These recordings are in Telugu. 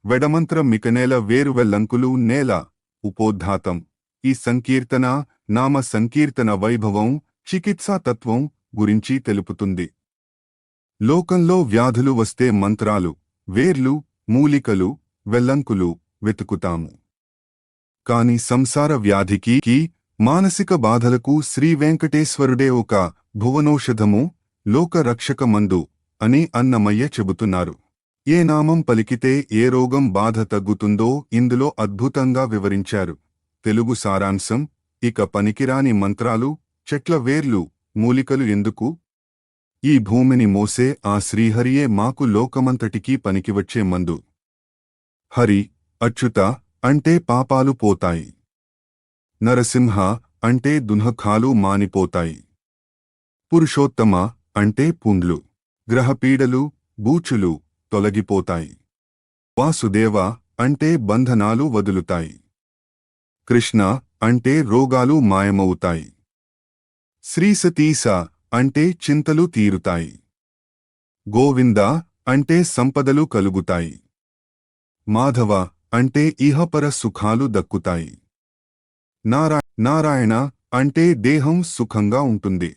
వెడమంత్ర మికనేల వేరువెల్లంకులు నేల ఉపోద్ఘాతం. ఈ సంకీర్తన నామ సంకీర్తన వైభవం, చికిత్సాతత్వం గురించి తెలుపుతుంది. లోకంలో వ్యాధులు వస్తే మంత్రాలు, వేర్లు, మూలికలు, వెల్లంకులు వెతుకుతాము. కాని సంసార వ్యాధికి, మానసిక బాధలకు శ్రీవేంకటేశ్వరుడే ఒక భువనౌషధము, లోకరక్షక మందు అని అన్నమయ్య చెబుతున్నారు. ఏ నామం పలికితే ఏ రోగం బాధ తగ్గుతుందో ఇందులో అద్భుతంగా వివరించారు. తెలుగు సారాంశం: ఇక పనికిరాని మంత్రాలు, చెట్ల వేర్లు, మూలికలు ఎందుకు? ఈ భూమిని మోసే ఆ శ్రీహరియే మాకు లోకమంతటికీ పనికివచ్చే మందు. హరి, అచ్యుత అంటే పాపాలు పోతాయి. నరసింహ అంటే దుఃఖాలు మానిపోతాయి. పురుషోత్తమ అంటే పుండ్లు, గ్రహపీడలు, బూచులు తొలగిపోతాయి. వాసుదేవ అంటే బంధనాలు వదులుతాయి. కృష్ణ అంటే రోగాలు మాయమవుతాయి. శ్రీసతీస అంటే చింతలు తీరుతాయి. గోవింద అంటే సంపదలు కలుగుతాయి. మాధవ అంటే ఇహపర సుఖాలు దక్కుతాయి. నారాయణ అంటే దేహం సుఖంగా ఉంటుంది.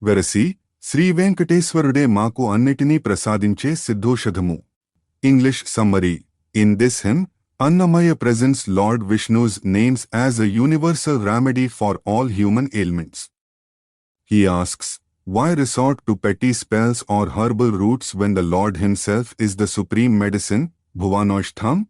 వెరసి శ్రీవేంకటేశ్వరుడే మాకు అన్నిటినీ ప్రసాదించే సిద్ధోషధము. English summary: in this hymn, Annamaya presents Lord Vishnu's names as a universal remedy for all human ailments. He asks, why resort to petty spells or herbal roots when the Lord himself is the supreme medicine, Bhuvanaushtham?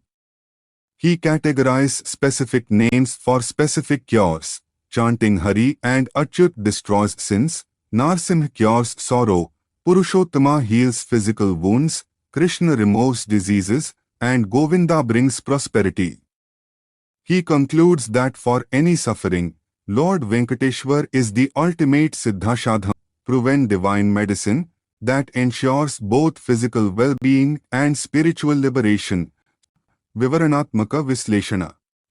He categorizes specific names for specific cures. Chanting Hari and Achyut destroys sins, Narsimha cures sorrow, Purushottama heals physical wounds, Krishna removes diseases, and Govinda brings prosperity. He concludes that for any suffering, Lord Venkateshwar is the ultimate siddhashadham, proven divine medicine that ensures both physical well-being and spiritual liberation. వివరణాత్మక విశ్లేషణ.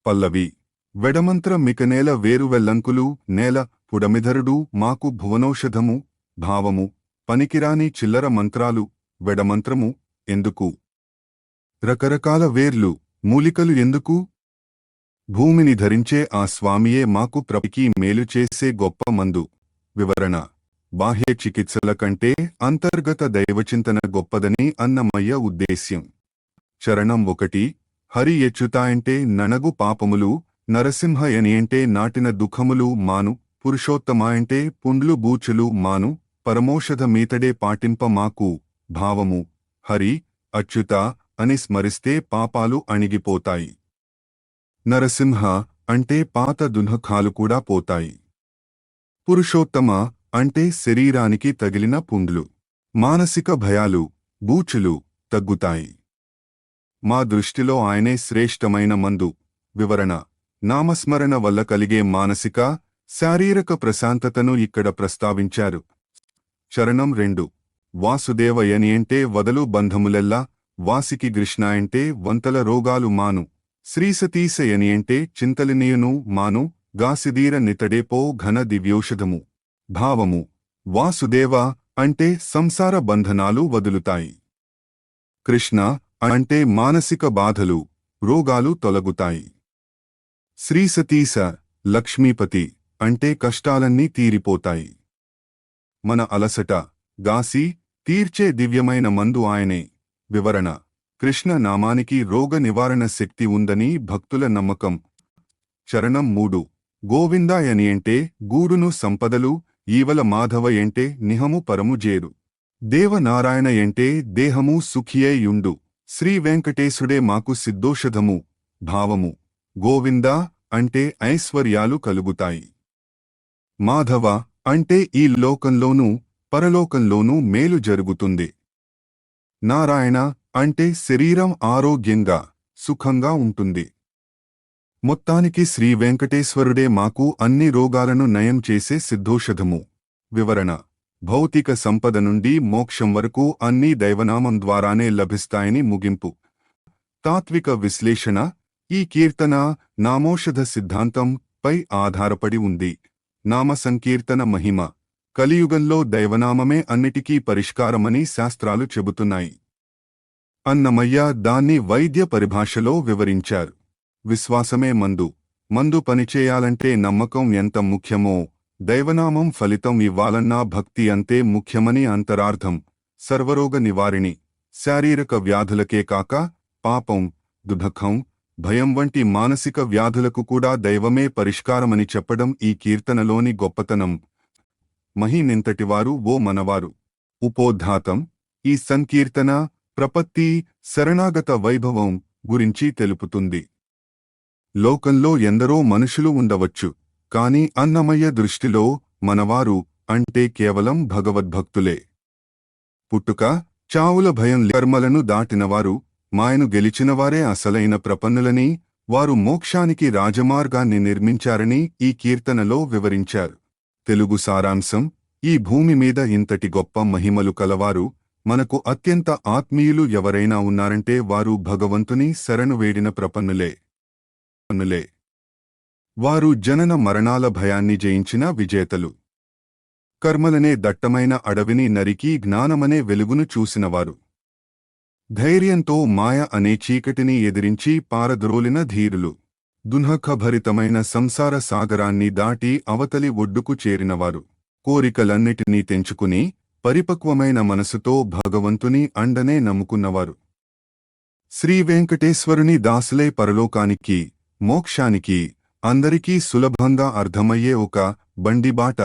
పల్లవి: వెడమంత్ర మికనేల వేరువెల్లంకులు నేల పుడమిధరుడు మాకు భువనౌషధము. భావము: పనికిరాని చిల్లర మంత్రాలు, వెడమంత్రము ఎందుకు? రకరకాల వేర్లు, మూలికలు ఎందుకు? భూమిని ధరించే ఆ స్వామియే మాకు ప్రపకి మేలు చేసే గొప్ప మందు. వివరణ: బాహ్య చికిత్సల కంటే అంతర్గత దైవచింతన గొప్పదని అన్నమయ్య ఉద్దేశ్యం. చరణం 1: హరి ఎచ్యుత అంటే ననగు పాపములు, నరసింహ యని అంటే నాటిన దుఃఖములు మాను, పురుషోత్తమ అంటే పుండ్లు బూచులు మాను, పరమౌషధ మీతడే పాటింప మాకు. భావము: హరి, అచ్యుత అని స్మరిస్తే పాపాలు అణిగిపోతాయి. నరసింహ అంటే పాత దుఃఖాలు కూడా పోతాయి. పురుషోత్తమ అంటే శరీరానికి తగిలిన పుండ్లు, మానసిక భయాలు, బూచులు తగ్గుతాయి. మా దృష్టిలో ఆయనే శ్రేష్టమైన మందు. వివరణ: నామస్మరణ వల్ల కలిగే మానసిక, శారీరక ప్రశాంతతను ఇక్కడ ప్రస్తావించారు. చరణం 2: వాసుదేవ యని అంటే వదలు బంధములెల్లా, వాసికి కృష్ణ అంటే వంతల రోగాలు మాను, శ్రీసతీస యని అంటే చింతలినియును మాను, గాసిదీర నితడేపో ఘన దివ్యోషధము. భావము: వాసుదేవ అంటే సంసార బంధనాలు వదులుతాయి. కృష్ణ అంటే మానసిక బాధలు, రోగాలు తొలగుతాయి. శ్రీసతీస, లక్ష్మీపతి అంటే కష్టాలన్నీ తీరిపోతాయి. మన అలసట, గాసి తీర్చే దివ్యమైన మందు ఆయనే. వివరణ: కృష్ణ నామానికి రోగ నివారణ శక్తి ఉందని భక్తుల నమ్మకం. చరణం 3: గోవిందాయని అంటే గూడును సంపదలు, ఈవల మాధవ అంటే నిహము పరముజేరు, దేవనారాయణ అంటే దేహము సుఖియే యుండు, శ్రీ వెంకటేశుడే మాకు సిద్ధోషధము. భావము: గోవింద అంటే ఐశ్వర్యాలు కలుగుతాయి. మాధవ అంటే ఈ లోకంలోనూ పరలోకంలోనూ మేలు జరుగుతుంది. నారాయణ అంటే శరీరం ఆరోగ్యంగా, సుఖంగా ఉంటుంది. మొత్తానికి శ్రీ వెంకటేశ్వరుడే మాకు అన్ని రోగాలను నయం చేసే సిద్ధోషధము. వివరణ: భౌతిక సంపద నుండి మోక్షం వరకు అన్నీ దైవనామం ద్వారానే లభిస్తాయని ముగింపు. తాత్విక విశ్లేషణ: ఈ కీర్తన నామోషధ సిద్ధాంతం పై ఆధారపడి ఉంది. నామ సంకీర్తన మహిమ: కలియుగంలో దైవనామమే అన్నిటికీ పరిష్కారమని శాస్త్రాలు చెబుతున్నాయి. అన్నమయ్య దాన్ని వైద్య పరిభాషలో వివరించారు. విశ్వాసమే మందు. మందు పనిచేయాలంటే నమ్మకం ఎంత ముఖ్యమో, దైవనామం ఫలితం ఇవ్వాలన్నా భక్తి అంతే ముఖ్యమని అంతరార్థం. సర్వరోగ నివారిణి. శారీరక వ్యాధులకే కాక పాపం, దుఃఖం, భయం వంటి మానసిక వ్యాధులకు కూడా దైవమే పరిష్కారమని చెప్పడం ఈ కీర్తనలోని గొప్పతనం. మహినింతటివారు ఓ మనవారు. ఉపోద్ఘాతం. ఈ సంకీర్తన ప్రపత్తి, శరణాగత వైభవం గురించి తెలుపుతుంది. లోకంలో ఎందరో మనుషులు ఉండవచ్చు, కాని అన్నమయ్య దృష్టిలో మనవారు అంటే కేవలం భగవద్భక్తులే. పుట్టుక, చావుల భయం కర్మలను దాటినవారు, మాయను గెలిచినవారే అసలైన ప్రపన్నులని, వారు మోక్షానికి రాజమార్గాన్ని నిర్మించారని ఈ కీర్తనలో వివరించారు. తెలుగు సారాంశం: ఈ భూమి మీద ఇంతటి గొప్ప మహిమలు కలవారు, మనకు అత్యంత ఆత్మీయులు ఎవరైనా ఉన్నారంటే వారు భగవంతుని శరణు వేడిన ప్రపన్నులే. వారు జనన మరణాల భయాన్ని జయించిన విజేతలు. కర్మలనే దట్టమైన అడవిని నరికి జ్ఞానమనే వెలుగును చూసినవారు. ధైర్యంతో మాయ అనే చీకటిని ఎదిరించి పారద్రోలిన ధీరులు. దుఃఖభరితమైన సంసార సాగరాన్ని దాటి అవతలి ఒడ్డుకు చేరినవారు. కోరికలన్నిటినీ తెంచుకుని పరిపక్వమైన మనసుతో భగవంతుని అండనే నమ్ముకున్నవారు. శ్రీవేంకటేశ్వరుని దాసులై పరలోకానికి, మోక్షానికి అందరికీ సులభంగా అర్థమయ్యే ఒక బండిబాట,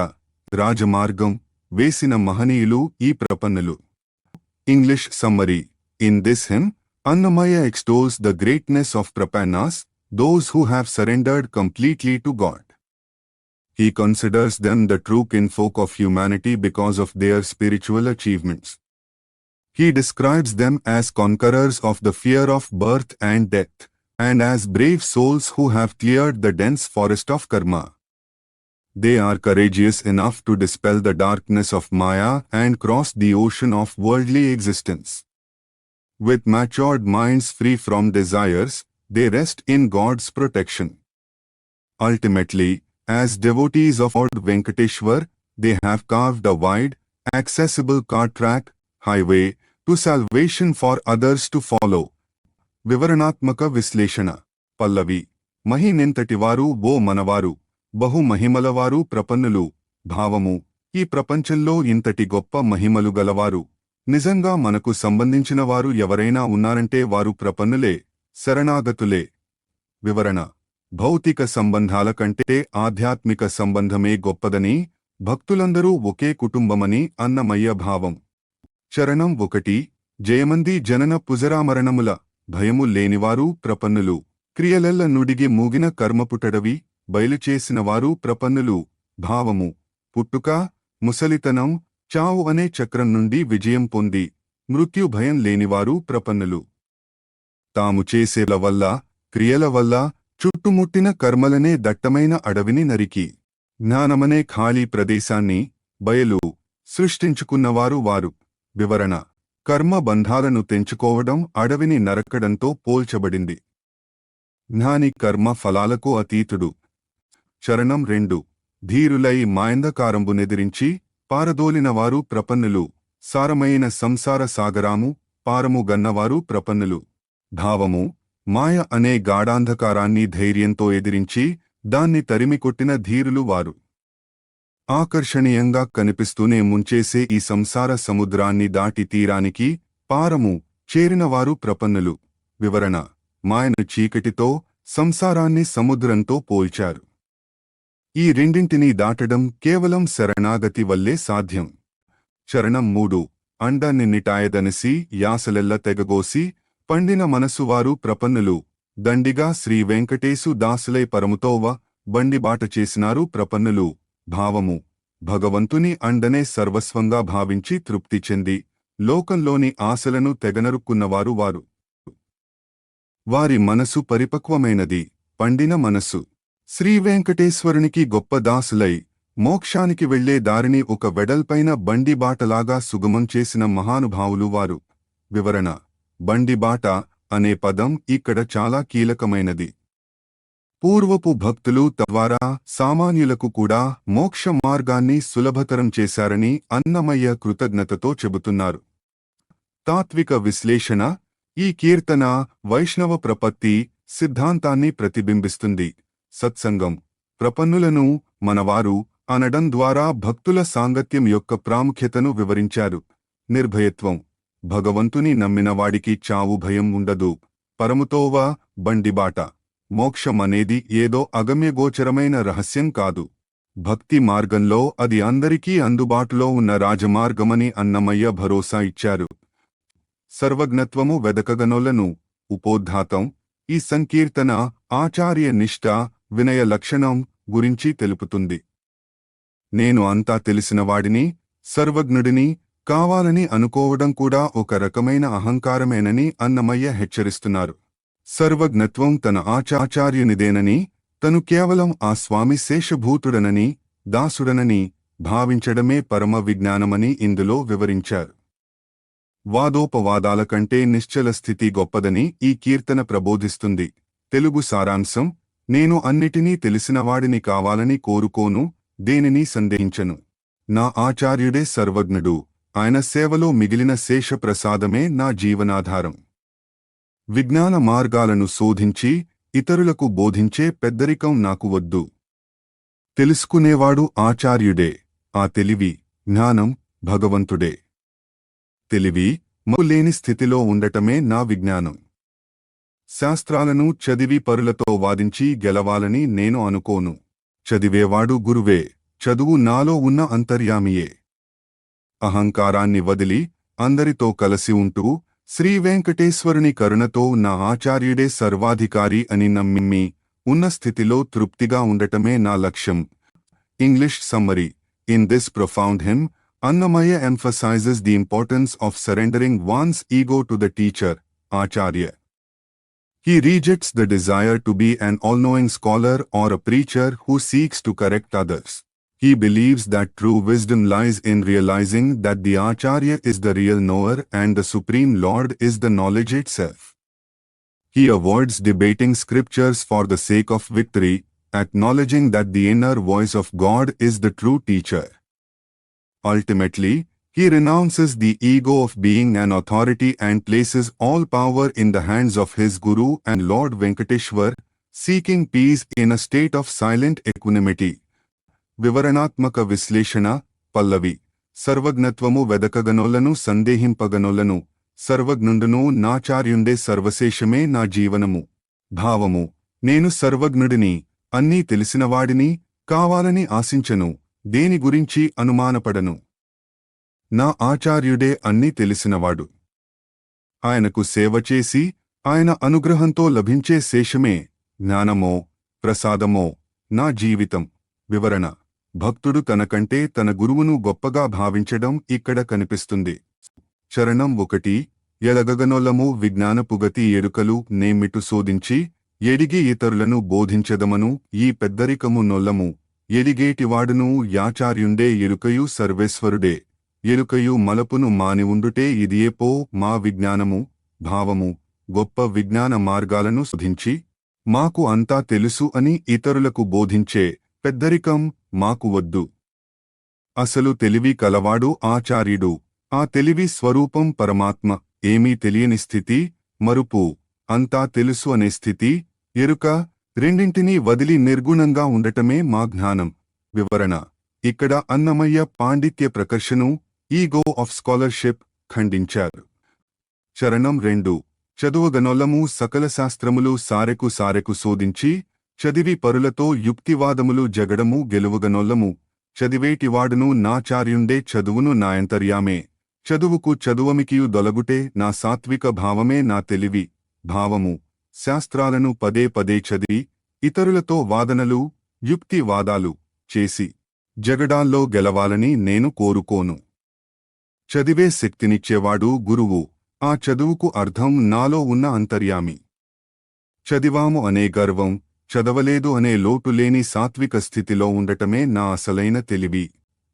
రాజమార్గం వేసిన మహనీయులు ఈ ప్రపన్నులు. English summary. In this hymn, Annamaya extols the greatness of Prapannas, those who have surrendered completely to God. He considers them the true kinfolk of humanity because of their spiritual achievements. He describes them as conquerors of the fear of birth and death, and as brave souls who have cleared the dense forest of karma. They are courageous enough to dispel the darkness of Maya and cross the ocean of worldly existence. With matured minds free from desires, they rest in God's protection. Ultimately, as devotees of Lord Venkateshwar, they have carved a wide, accessible car track, highway, to salvation for others to follow. వివరణాత్మక విశ్లేషణ. పల్లవి. మహినింతటివారు ఓ మనవారు, బహు మహిమలవారు ప్రపన్నులు. భావము. ఈ ప్రపంచంలో ఇంతటి గొప్ప మహిమలు గలవారు, నిజంగా మనకు సంబంధించిన వారు ఎవరైనా ఉన్నారంటే వారు ప్రపన్నులే, శరణాగతులే. వివరణ. భౌతిక సంబంధాల కంటే ఆధ్యాత్మిక సంబంధమే గొప్పదని, భక్తులందరూ ఒకే కుటుంబమని అన్నమయ్య భావం. చరణం 1. జయమంది జనన పుజరామరణముల భయము లేనివారు ప్రపన్నులు. క్రియలెల్ల నుడిగి మూగిన కర్మపుటడవి బయలుచేసినవారు ప్రపన్నులు. భావము. పుట్టుక, ముసలితనం, చావు అనే చక్రం నుండి విజయం పొంది మృత్యు భయం లేనివారు ప్రపన్నులు. తాము చేసేల వల్ల, క్రియల వల్ల చుట్టుముట్టిన కర్మలనే దట్టమైన అడవిని నరికి జ్ఞానమనే ఖాళీ ప్రదేశాన్ని, బయలు సృష్టించుకున్నవారు వారు. వివరణ. కర్మ బంధాలను తెంచుకోవడం అడవిని నరకడంతో పోల్చబడింది. జ్ఞాని కర్మ ఫలాలకు అతీతుడు. చరణం 2. ధీరులై మాయంధకారంబునెదిరించి పారదోలినవారు ప్రపన్నులు. సారమైన సంసార సాగరాము పారము గన్నవారు ప్రపన్నులు. భావము. మాయ అనే గాఢాంధకారాన్ని ధైర్యంతో ఎదిరించి దాన్ని తరిమికొట్టిన ధీరులు వారు. ఆకర్షణీయంగా కనిపిస్తూనే ముంచేసే ఈ సంసార సముద్రాన్ని దాటి తీరానికి, పారము చేరినవారు ప్రపన్నులు. వివరణ. మాయను చీకటితో, సంసారాన్ని సముద్రంతో పోల్చారు. ఈ రెండింటినీ దాటడం కేవలం శరణాగతి వల్లే సాధ్యం. చరణం 3. అండ నిన్నిటాయదనసి యాసలెల్ల తెగగోసి పండిన మనసువారు ప్రపన్నులు. దండిగా శ్రీ వెంకటేశు దాసులై పరముతోవ బండిబాట చేసినారు ప్రపన్నులు. భావము. భగవంతుని అండనే సర్వస్వంగా భావించి తృప్తి చెంది లోకంలోని ఆశలను తెగనరుక్కున్నవారు వారు. వారి మనసు పరిపక్వమైనది, పండిన మనసు. శ్రీవేంకటేశ్వరునికి గొప్ప దాసులై మోక్షానికి వెళ్లే దారిని ఒక వెడల్పైన బండిబాటలాగా సుగమం చేసిన మహానుభావులు వారు. వివరణ. బండిబాట అనే పదం ఇక్కడ చాలా కీలకమైనది. పూర్వపు భక్తులు తద్వారా సామాన్యులకు కూడా మోక్ష మార్గాన్ని సులభతరం చేశారని అన్నమయ్య కృతజ్ఞతతో చెబుతున్నారు. తాత్విక విశ్లేషణ. ఈ కీర్తన వైష్ణవ ప్రపత్తి సిద్ధాంతాన్ని ప్రతిబింబిస్తుంది. సత్సంగం ప్రపన్నులను మనవారు అనడం ద్వారా భక్తుల సాంగత్యం యొక్క ప్రాముఖ్యతను వివరించారు. నిర్భయత్వం భగవంతుని నమ్మినవాడికి చావు భయం ఉండదు. పరముతోవ బండిబాట మోక్షమనేది ఏదో అగమ్యగోచరమైన రహస్యం కాదు. భక్తి మార్గంలో అది అందరికీ అందుబాటులో ఉన్న రాజమార్గమని అన్నమయ్య భరోసా ఇచ్చారు. సర్వజ్ఞత్వము వెదకగనొల్లను ఉపోద్ఘాతం ఈ సంకీర్తన ఆచార్య నిష్ఠ వినయ లక్షణం గురించి తెలుపుతుంది. నేను అంతా తెలిసినవాడిని, సర్వజ్ఞుడిని కావాలని అనుకోవడం కూడా ఒక రకమైన అహంకారమేనని అన్నమయ్య హెచ్చరిస్తున్నారు. సర్వజ్ఞత్వం తన ఆచార్యునిదేనని, తను కేవలం ఆ స్వామి శేషభూతుడనని, దాసుడనని భావించడమే పరమ విజ్ఞానమని ఇందులో వివరించారు. వాదోపవాదాల కంటే నిశ్చల స్థితి గొప్పదని ఈ కీర్తన ప్రబోధిస్తుంది. తెలుగు సారాంశం: నేను అన్నిటినీ తెలిసినవాడిని కావాలని కోరుకోను, దేనిని సందేహించను. నా ఆచార్యుడే సర్వజ్ఞుడు, ఆయన సేవలో మిగిలిన శేష ప్రసాదమే నా జీవనాధారం. విజ్ఞాన మార్గాలను శోధించి ఇతరులకు బోధించే పెద్దరికం నాకు వద్దు. తెలుసుకునేవాడు ఆచార్యుడే, ఆ తెలివి, జ్ఞానం భగవంతుడే. తెలివి లేని స్థితిలో ఉండటమే నా విజ్ఞానం. శాస్త్రాలను చదివి పరులతో వాదించి గెలవాలని నేను అనుకోను. చదివేవాడు గురువే, చదువు నాలో ఉన్న అంతర్యామియే. అహంకారాన్ని వదిలి అందరితో కలసి ఉంటూ శ్రీవేంకటేశ్వరుని కరుణతో నా ఆచార్యుడే సర్వాధికారి అని నమ్మి ఉన్న స్థితిలో తృప్తిగా ఉండటమే నా లక్ష్యం. English summary. In this profound hymn, Annamaya emphasizes the importance of surrendering one's ego to the teacher, Acharya. He rejects the desire to be an all-knowing scholar or a preacher who seeks to correct others. He believes that true wisdom lies in realizing that the Acharya is the real knower and the Supreme Lord is the knowledge itself. He avoids debating scriptures for the sake of victory, acknowledging that the inner voice of God is the true teacher. Ultimately, he renounces the ego of being an authority and places all power in the hands of his Guru and Lord Venkateshwar, seeking peace in a state of silent equanimity. వివరణాత్మక విశ్లేషణ. పల్లవి. సర్వజ్ఞత్వము వెదకగనొల్లను సందేహింపగనొల్లను, సర్వజ్ఞుండును నాచార్యుండే సర్వశేషమే నా జీవనము. భావము. నేను సర్వజ్ఞుడిని, అన్నీ తెలిసినవాడిని, కావాలని ఆశించను, దేని గురించి అనుమానపడను. నా ఆచార్యుడే అన్నీ తెలిసినవాడు. ఆయనకు సేవ చేసి ఆయన అనుగ్రహంతో లభించే శేషమే జ్ఞానమో ప్రసాదమో నా జీవితం. వివరణ. భక్తుడు తనకంటే తన గురువును గొప్పగా భావించడం ఇక్కడ కనిపిస్తుంది. చరణం 1. ఎలగగనొల్లము విజ్ఞానపుగతి ఎరుకలు నేమిటు శోధించి ఎడిగి ఇతరులను బోధించదమను ఈ పెద్దరికము నొల్లము. ఎడిగేటివాడును యాచార్యుండే ఎరుకయు సర్వేశ్వరుడే. ఎరుకయు మలపును మానివుండుటే ఇదియేపో మా విజ్ఞానము. భావము. గొప్ప విజ్ఞాన మార్గాలను శోధించి మాకు అంతా తెలుసు అని ఇతరులకు బోధించే పెద్దరికం మాకు వద్దు. అసలు తెలివి కలవాడు ఆచార్యుడు. ఆ తెలివి స్వరూపం పరమాత్మ. ఏమీ తెలియని స్థితి, మరుపు, అంతా తెలుసు అనే స్థితి, ఎరుక రెండింటినీ వదిలి నిర్గుణంగా ఉండటమే మా జ్ఞానం. వివరణ. ఇక్కడ అన్నమయ్య పాండిత్య ప్రకర్షను, ఈగో ఆఫ్ స్కాలర్షిప్ ఖండించారు. చరణం 2. చదువగనొల్లము సకల శాస్త్రములు సారెకు సారెకు శోధించి చదివి పరులతో యుక్తివాదములు జగడము గెలువగనొల్లము. చదివేటివాడును నాచార్యుండే చదువును నాయంతర్యామే. చదువుకు చదువమికియు దొలగుటే నా సాత్విక భావమే నా తెలివి. భావము. శాస్త్రాలను పదే పదే చదివి ఇతరులతో వాదనలు, యుక్తివాదాలు చేసి జగడాల్లో గెలవాలని నేను కోరుకోను. చదివే శక్తినిచ్చేవాడు గురువు. ఆ చదువుకు అర్థం నాలో ఉన్న అంతర్యామి. చదివాము అనే గర్వం, చదవలేదు అనే లోటు లేని సాత్విక స్థితిలో ఉండటమే నా అసలైన తెలివి.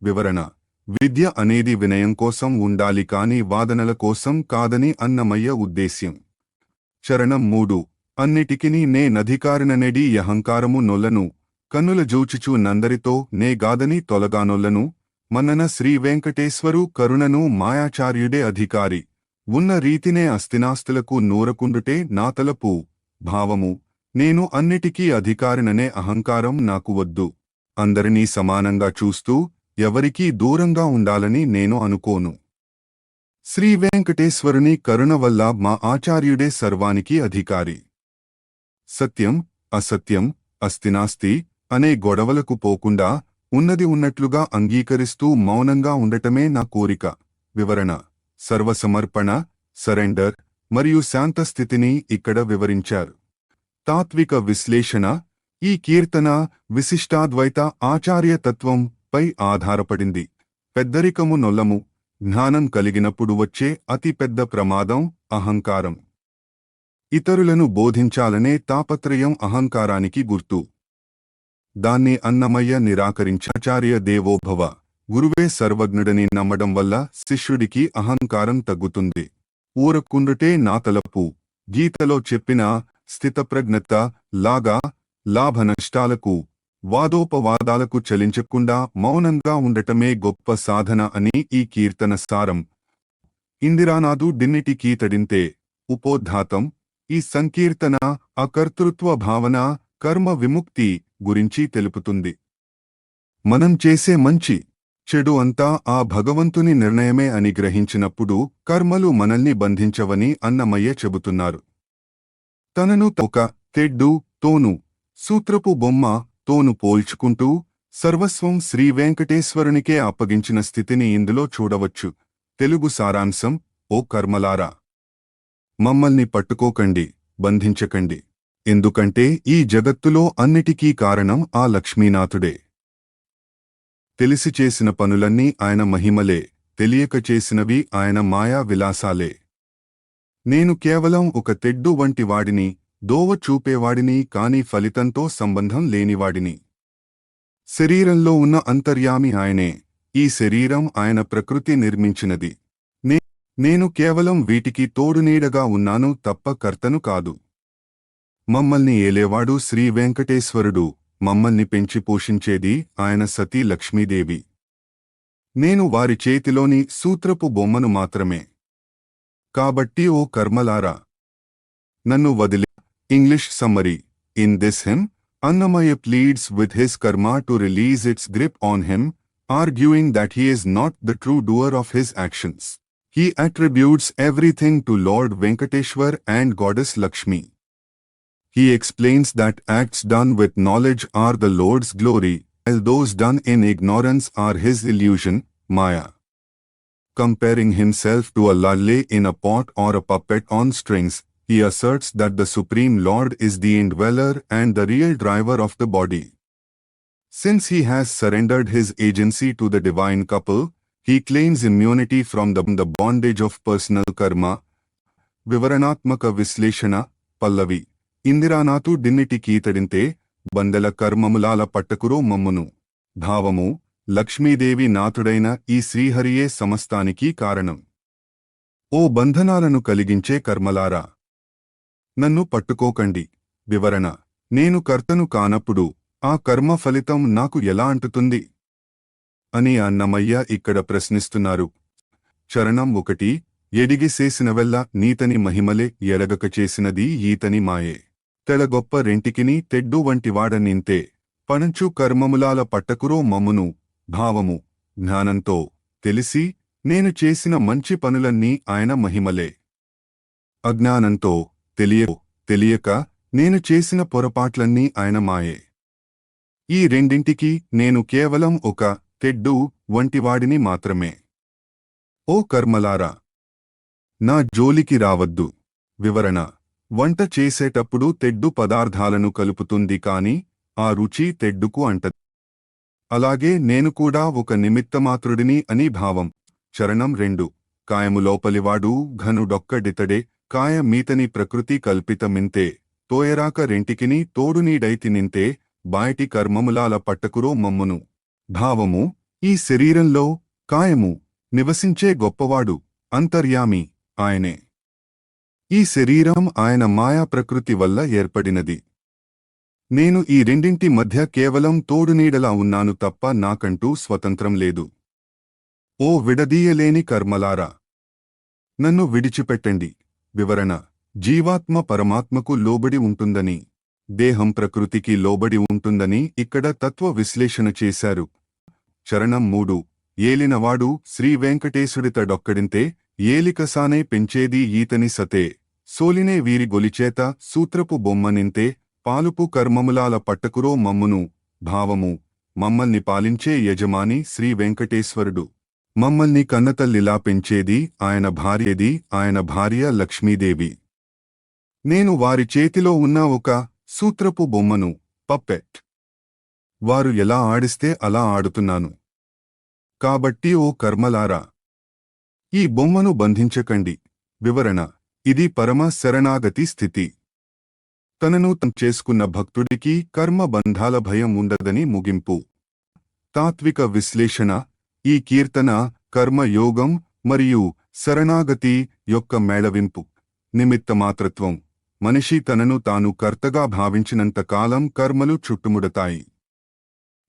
వివరణ. విద్య అనేది వినయం కోసం ఉండాలి కాని వాదనల కోసం కాదని అన్నమయ్య ఉద్దేశ్యం. చరణం 3. అన్నిటికినీ నే నధికారిననేడి యహంకారము నొల్లను, కన్నుల జూచుచు నందరితో నే గాదని తొలగానొల్లను. మన్నన శ్రీ వెంకటేశ్వరు కరుణను మాయాచార్యుడే అధికారి. ఉన్న రీతినే అస్థినాస్తులకు నూరకుండుటే నా తలపు. భావము, నేను అన్నిటికీ అధికారిననే అహంకారం నాకు వద్దు. అందరినీ సమానంగా చూస్తూ ఎవరికీ దూరంగా ఉండాలని నేను అనుకోను. శ్రీ వెంకటేశ్వరుని కరుణ వల్ల మా ఆచార్యుడే సర్వానికి అధికారి. సత్యం, అసత్యం, అస్తినాస్తి అనే గొడవలకు పోకుండా ఉన్నది ఉన్నట్లుగా అంగీకరిస్తూ మౌనంగా ఉండటమే నా కోరిక. వివరణ: సర్వసమర్పణ, సరెండర్ మరియు శాంతస్థితిని ఇక్కడ వివరించారు. తాత్విక విశ్లేషణ: ఈ కీర్తన విశిష్టాద్వైత ఆచార్యతత్వం పై ఆధారపడింది. పెద్దరికము నొల్లము, జ్ఞానం కలిగినప్పుడు వచ్చే అతి పెద్ద ప్రమాదం అహంకారం. ఇతరులను బోధించాలనే తాపత్రయం అహంకారానికి గుర్తు. దాన్ని అన్నమయ్య నిరాకరించాచార్య దేవోభవ, గురువే సర్వజ్ఞుడని నమ్మడం వల్ల శిష్యుడికి అహంకారం తగ్గుతుంది. ఊరకుండుటే నా తలపు. గీతలో చెప్పిన స్థితప్రజ్ఞత లాగా లాభనష్టాలకు, వాదోపవాదాలకు చలించకుండా మౌనంగా ఉండటమే గొప్ప సాధన అని ఈ కీర్తన సారం. ఇందిరానాథు డిన్నిటి కీతడింతే ఉపోద్ఘాతం. ఈ సంకీర్తన అకర్తృత్వ భావన, కర్మ విముక్తి గురించి తెలుపుతుంది. మనం చేసే మంచి చెడు అంతా ఆ భగవంతుని నిర్ణయమే అని గ్రహించినప్పుడు కర్మలు మనల్ని బంధించవని అన్నమయ్య చెబుతున్నారు. తనను ఒక తెడ్డు తోను, సూత్రపు బొమ్మ తోను పోల్చుకుంటూ సర్వస్వం శ్రీ వెంకటేశ్వరునికే అప్పగించిన స్థితిని ఇందులో చూడవచ్చు. తెలుగు సారాంశం: ఓ కర్మలారా, మమ్మల్ని పట్టుకోకండి, బంధించకండి. ఎందుకంటే ఈ జగత్తులో అన్నిటికీ కారణం ఆ లక్ష్మీనాథుడే. తెలిసి చేసిన పనులన్నీ ఆయన మహిమలే, తెలియక చేసినవి ఆయన మాయా విలాసాలే. నేను కేవలం ఒక తెడ్డు వంటి వాడిని, దోవ చూపేవాడిని, కాని ఫలితంతో సంబంధం లేనివాడిని. శరీరంలో ఉన్న అంతర్యామి ఆయనే. ఈ శరీరం ఆయన ప్రకృతి నిర్మించినది. నేను కేవలం వీటికి తోడునీడగా ఉన్నాను తప్ప కర్తను కాదు. మమ్మల్ని ఏలేవాడు శ్రీ వెంకటేశ్వరుడు, మమ్మల్ని పెంచి పోషించేది ఆయన సతీ లక్ష్మీదేవి. నేను వారి చేతిలోని సూత్రపు బొమ్మను మాత్రమే. కాబట్టి ఓ కర్మలారా, నన్ను వదిలే. English summary: in this hymn, Annamaya pleads with his karma to release its grip on him, arguing that he is not the true doer of his actions. He attributes everything to Lord Venkateshwar and Goddess Lakshmi. He explains that acts done with knowledge are the Lord's glory, while those done in ignorance are his illusion, Maya. Comparing himself to a lulle in a pot or a puppet on strings, he asserts that the Supreme Lord is the indweller and the real driver of the body. Since he has surrendered his agency to the divine couple, he claims immunity from the bondage of personal karma. వివరణాత్మక విశ్లేషణ పల్లవి. ఇందిరానాథు డిన్నిటి కీతడింతే బందెల కర్మములాల పట్టకురో మమ్మును. భావము, లక్ష్మీదేవి నాథుడైన ఈ శ్రీహరియే సమస్తానికి కారణం. ఓ బంధనాలను కలిగించే కర్మలారా, నన్ను పట్టుకోకండి. వివరణ: నేను కర్తను కానప్పుడు ఆ కర్మ ఫలితం నాకు ఎలా అంటుతుంది అని అన్నమయ్య ఇక్కడ ప్రశ్నిస్తున్నారు. చరణం 1: ఎడిగి చేసినవెల్ల నీతని మహిమలే, ఎడగక చేసినది ఈతని మాయే. తెలగొప్ప రెంటికిని తెడ్డు వంటివాడ నింతే, పణంచు కర్మములాల పట్టకురో మమ్మును. భావము, జ్ఞానంతో తెలిసి నేను చేసిన మంచి పనులన్నీ ఆయన మహిమలే. అజ్ఞానంతో తెలియక నేను చేసిన పొరపాట్లన్నీ ఆయన మాయే. ఈ రెండింటికి నేను కేవలం ఒక తెడ్డు వంటివాడిని మాత్రమే. ఓ కర్మలారా, నా జోలికి రావద్దు. వివరణ: వంట చేసేటప్పుడు తెడ్డు పదార్థాలను కలుపుతుంది కాని ఆ రుచి తెడ్డుకు అంటదు. అలాగే నేను కూడా ఒక నిమిత్తమాత్రుడిని అని భావం. చరణం 2: కాయము లోపలివాడు ఘనుడొక్కడితడే, కాయ మీతని ప్రకృతి కల్పితమింతే, తోయరాక రెంటికిని తోడునీడైతినింతే, బాయటి కర్మములాల పట్టకురో మమ్మును. భావము, ఈ శరీరంలో కాయము నివసించే గొప్పవాడు అంతర్యామి ఆయనే. ఈ శరీరం ఆయన మాయా ప్రకృతి వల్ల ఏర్పడినది. నేను ఈ రెండింటి మధ్య కేవలం తోడునీడలా ఉన్నాను తప్ప నాకంటూ స్వతంత్రం లేదు. ఓ విడదీయలేని కర్మలారా, నన్ను విడిచిపెట్టండి. వివరణ: జీవాత్మ పరమాత్మకు లోబడి ఉంటుందని, దేహం ప్రకృతికి లోబడి ఉంటుందని ఇక్కడ తత్వ విశ్లేషణ చేశారు. చరణం 3. ఏలినవాడు శ్రీ వెంకటేశుడితడొక్కడింతే, ఏలికసానే పెంచేది ఈతని సతే, సోలినే వీరి గొలిచేత సూత్రపు బొమ్మనింతే, పాలుపు కర్మములాల పట్టకురో మమ్మును. భావము: మమ్మల్ని పాలించే యజమాని శ్రీ వెంకటేశ్వరుడు. మమ్మల్ని కన్నతల్లిలా పెంచేది ఆయన భార్య లక్ష్మీదేవి. నేను వారి చేతిలో ఉన్న ఒక సూత్రపు బొమ్మను, పప్పెట్. వారు ఎలా ఆడిస్తే అలా ఆడుతున్నాను. కాబట్టి ఓ కర్మలారా, ఈ బొమ్మను బంధించకండి. వివరణ: ఇది పరమ శరణాగతి స్థితి. తనను చేసుకున్న భక్తుడికి కర్మ బంధాల భయం ఉండదని ముగింపు. తాత్విక విశ్లేషణ: ఈ కీర్తన కర్మయోగం మరియు శరణాగతి యొక్క మేళవింపు. నిమిత్తమాత్రత్వం: మనిషి తనను తాను కర్తగా భావించినంత కాలం కర్మలు చుట్టుముడతాయి.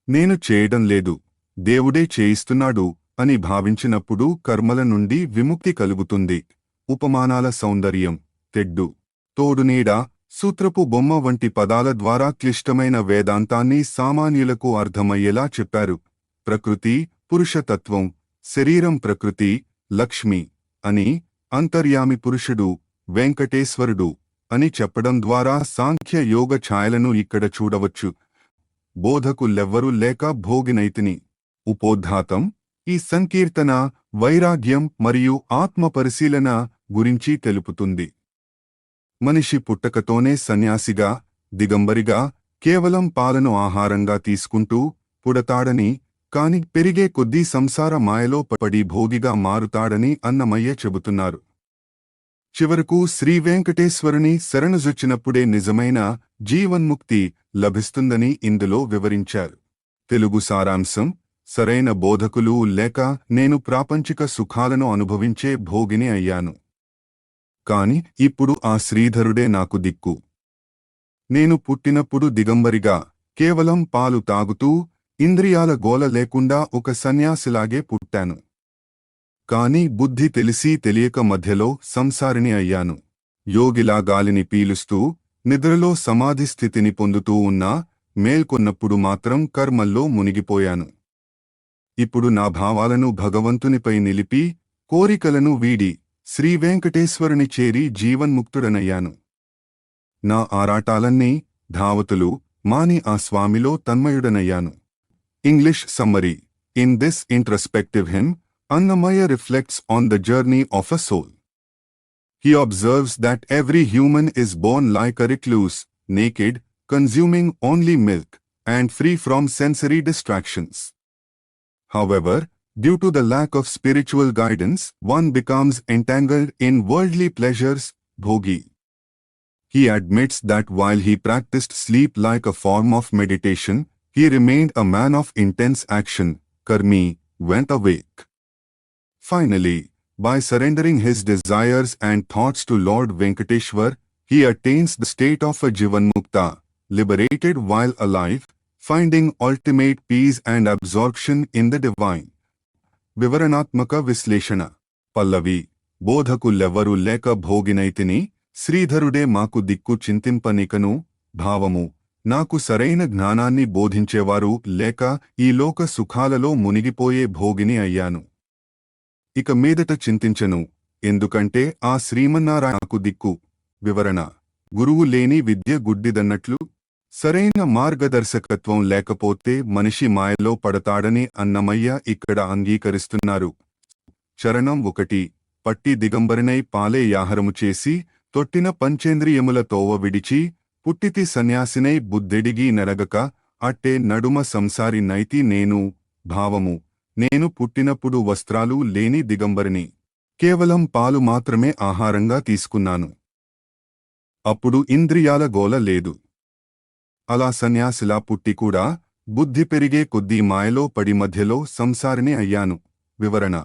నేను చేయడం లేదు, దేవుడే చేయిస్తున్నాడు అని భావించినప్పుడు కర్మల నుండి విముక్తి కలుగుతుంది. ఉపమానాల సౌందర్యం: తెడ్డు, తోడునీడ, సూత్రపు బొమ్మ వంటి పదాల ద్వారా క్లిష్టమైన వేదాంతాన్ని సామాన్యులకు అర్థమయ్యేలా చెప్పారు. ప్రకృతి, పురుషతత్వం, శరీరం ప్రకృతి, లక్ష్మి అని, అంతర్యామి పురుషుడు, వెంకటేశ్వరుడు అని చెప్పడం ద్వారా సాంఖ్య యోగ ఛాయలను ఇక్కడ చూడవచ్చు. బోధకులెవ్వరూ లేక భోగినైతిని. ఉపోద్ఘాతం: ఈ సంకీర్తన వైరాగ్యం మరియు ఆత్మపరిశీలన గురించి తెలుపుతుంది. మనిషి పుట్టకతోనే సన్యాసిగా, దిగంబరిగా, కేవలం పాలను ఆహారంగా తీసుకుంటూ పుడతాడని, కాని పెరిగే కొద్దీ సంసార మాయలో పడి భోగిగా మారుతాడని అన్నమయ్య చెబుతున్నారు. చివరకు శ్రీ వెంకటేశ్వరుని శరణుజొచ్చినప్పుడే నిజమైన జీవన్ముక్తి లభిస్తుందని ఇందులో వివరించారు. తెలుగు సారాంశం: సరైన బోధకులు లేక నేను ప్రాపంచిక సుఖాలను అనుభవించే భోగిని అయ్యాను. కాని ఇప్పుడు ఆ శ్రీధరుడే నాకు దిక్కు. నేను పుట్టినప్పుడు దిగంబరిగా, కేవలం పాలు తాగుతూ, ఇంద్రియాల గోల లేకుండా ఒక సన్యాసిలాగే పుట్టాను. కాని బుద్ధి తెలిసి తెలియక మధ్యలో సంసారిని అయ్యాను. యోగిలా గాలిని పీలుస్తూ, నిద్రలో సమాధి స్థితిని పొందుతూ ఉన్నా, మేల్కొన్నప్పుడు మాత్రం కర్మల్లో మునిగిపోయాను. ఇప్పుడు నా భావాలను భగవంతునిపై నిలిపి, కోరికలను వీడి, శ్రీవేంకటేశ్వరుని చేరి జీవన్ముక్తుడనయ్యాను. నా ఆరాటాలన్నీ, ధావతులు మాని ఆ స్వామిలో తన్మయుడనయ్యాను. English summary: in this introspective hymn, Annamaya reflects on the journey of a soul. He observes that every human is born like a recluse, naked, consuming only milk, and free from sensory distractions. However, due to the lack of spiritual guidance, one becomes entangled in worldly pleasures, bhogi. He admits that while he practiced sleep like a form of meditation, he remained a man of intense action, karmi, went awake. Finally, by surrendering his desires and thoughts to Lord Venkateshwar, he attains the state of a Jivanmukta, liberated while alive, finding ultimate peace and absorption in the divine. వివరణాత్మక విశ్లేషణ. పల్లవి: బోధకులెవ్వరూ లేక భోగినైతిని, శ్రీధరుడే మాకు దిక్కు చింతింపనికను. భావము: నాకు సరైన జ్ఞానాన్ని బోధించేవారు లేక ఈ లోక సుఖాలలో మునిగిపోయే భోగిని అయ్యాను. ఇక మీదట చింతించను, ఎందుకంటే ఆ శ్రీమన్నారాయణకు దిక్కు. వివరణ: గురువు లేని విద్య గుడ్డిదన్నట్లు, సరైన మార్గదర్శకత్వం లేకపోతే మనిషి మాయలో పడతాడని అన్నమయ్య ఇక్కడ అంగీకరిస్తున్నారు. చరణం 1. పట్టి దిగంబరినై పాలే యాహరము చేసి, తొట్టిన పంచేంద్రియముల తోవ విడిచి, పుట్టితి సన్యాసినై బుద్ధెడిగి నెరగక, అట్టే నడుమ సంసారి నైతి నేను. భావము: నేను పుట్టినప్పుడు వస్త్రాలు లేని దిగంబరిని, కేవలం పాలు మాత్రమే ఆహారంగా తీసుకున్నాను. అప్పుడు ఇంద్రియాల గోల లేదు. అలా సన్యాసిలా పుట్టి కూడా బుద్ధి పెరిగే కొద్దీ మాయలో పడి మధ్యలో సంసారిని అయ్యాను. వివరణ: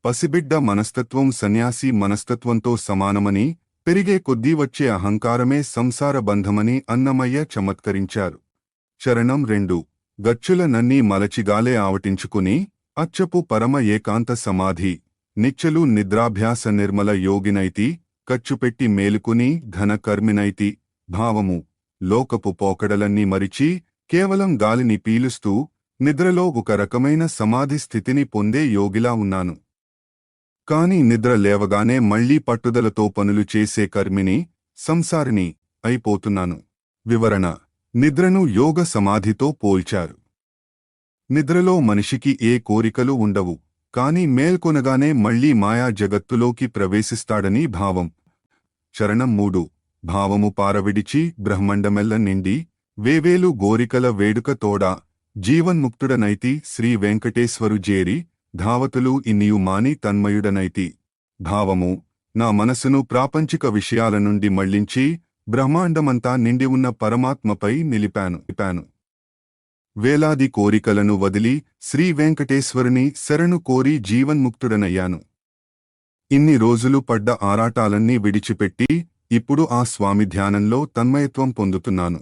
పసిబిడ్డ మనస్తత్వం సన్యాసి మనస్తత్వంతో సమానమని, పెరిగే కొద్దీ వచ్చే అహంకారమే సంసార బంధమని అన్నమయ్య చమత్కరించారు. చరణం 2. గచ్చుల నన్నీ మలచిగాలే ఆవటించుకుని, అచ్చపు పరమ ఏకాంత సమాధి, నిచ్చలు నిద్రాభ్యాస నిర్మల యోగినైతి ఖర్చుపెట్టి మేలుకుని ఘన కర్మినైతి భావము లోకపు పోకడలన్నీ మరిచి కేవలం గాలిని పీలుస్తూ నిద్రలో ఒక రకమైన సమాధి స్థితిని పొందే యోగిలా ఉన్నాను. కాని నిద్ర లేవగానే మళ్లీ పట్టుదలతో పనులు చేసే కర్మిని, సంసారిని అయిపోతున్నాను. వివరణ: నిద్రను యోగ సమాధితో పోల్చారు. నిద్రలో మనిషికి ఏ కోరికలు ఉండవు, కాని మేల్కొనగానే మళ్లీ మాయా జగత్తులోకి ప్రవేశిస్తాడని భావం. చరణం 3. భావము పారవిడిచి బ్రహ్మండమెల్ల నిండి వేవేలు గోరికల వేడుక తోడా జీవన్ముక్తుడనైతి శ్రీ వెంకటేశ్వరు జేరి ధావతులు ఇన్నియు మాని తన్మయుడనైతి. భావము: నా మనసును ప్రాపంచిక విషయాల నుండి మళ్లించి బ్రహ్మాండమంతా నిండి ఉన్న పరమాత్మపై నిలిపాను. వేలాది కోరికలను వదిలి శ్రీ వెంకటేశ్వరుని శరణు కోరి జీవన్ముక్తుడనయ్యాను. ఇన్ని రోజులు పడ్డ ఆరాటాలన్నీ విడిచిపెట్టి ఇప్పుడు ఆ స్వామి ధ్యానంలో తన్మయత్వం పొందుతున్నాను.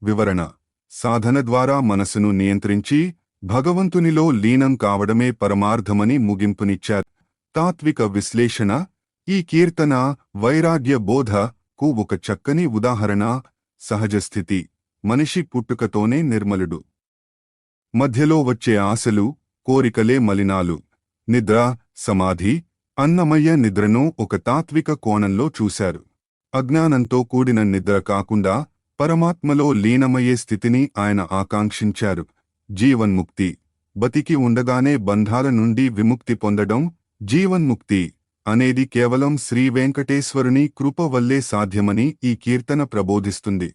వివరణ: సాధన ద్వారా మనసును నియంత్రించి భగవంతునిలో లీనం కావడమే పరమార్థమని ముగింపునిచ్చారు. తాత్విక విశ్లేషణ: ఈ కీర్తన వైరాగ్య బోధకు ఒక చక్కని ఉదాహరణ. సహజస్థితి: మనిషి పుట్టుకతోనే నిర్మలుడు. మధ్యలో వచ్చే ఆశలు, కోరికలే మలినాలు. నిద్ర, సమాధి, అన్నమయ్య నిద్రను ఒక తాత్విక కోణంలో చూశారు. అజ్ఞానంతో కూడిన నిద్ర కాకుండా పరమాత్మలో లీనమయ్యే స్థితిని ఆయన ఆకాంక్షించారు. జీవన్ముక్తి: బతికి ఉండగానే బంధాల నుండి విముక్తి పొందడం. జీవన్ముక్తి అనేది కేవలం శ్రీ వెంకటేశ్వరుని కృప వల్లే సాధ్యమని ఈ కీర్తన ప్రబోధిస్తుంది.